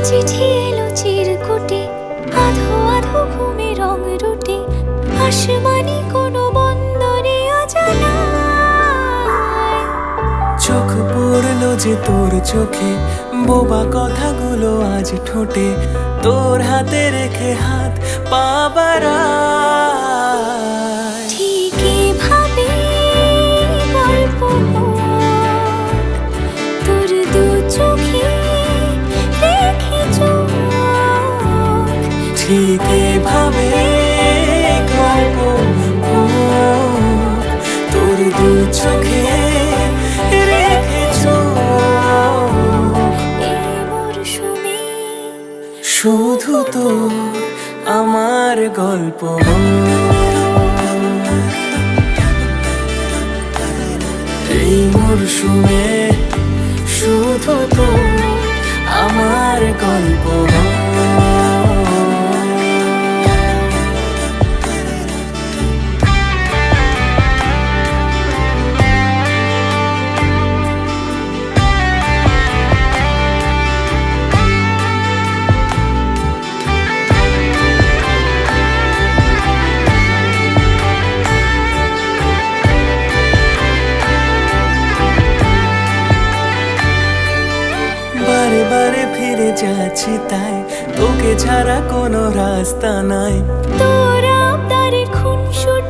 চিঠি এলো চিরকুটে, আধো আধো ঘুমে রং রুটে, আসমানি কোনো বন্দরে অজানায়। চোখ পড়লো যে তোর চোখে, বোবা কথাগুলো আজ ঠোঁটে, তোর হাতে রেখে হাত পা বাড়ায়। ঠিক এভাবে গল্প মোর, তোর দু চোখে রেখে চোখ। ঠিক এভাবে গল্প হোক, তোর দু চোখে রেখে চোখ। এই মরশুমে শুধু তো আমার গল্প, এই মরশুমে শুধু তো আমার গল্প। বারে বারে ফিরে যাচ্ছি তাই, তোকে ছাড়া কোনো রাস্তা নাই। তোর আবদারে খুনসুটি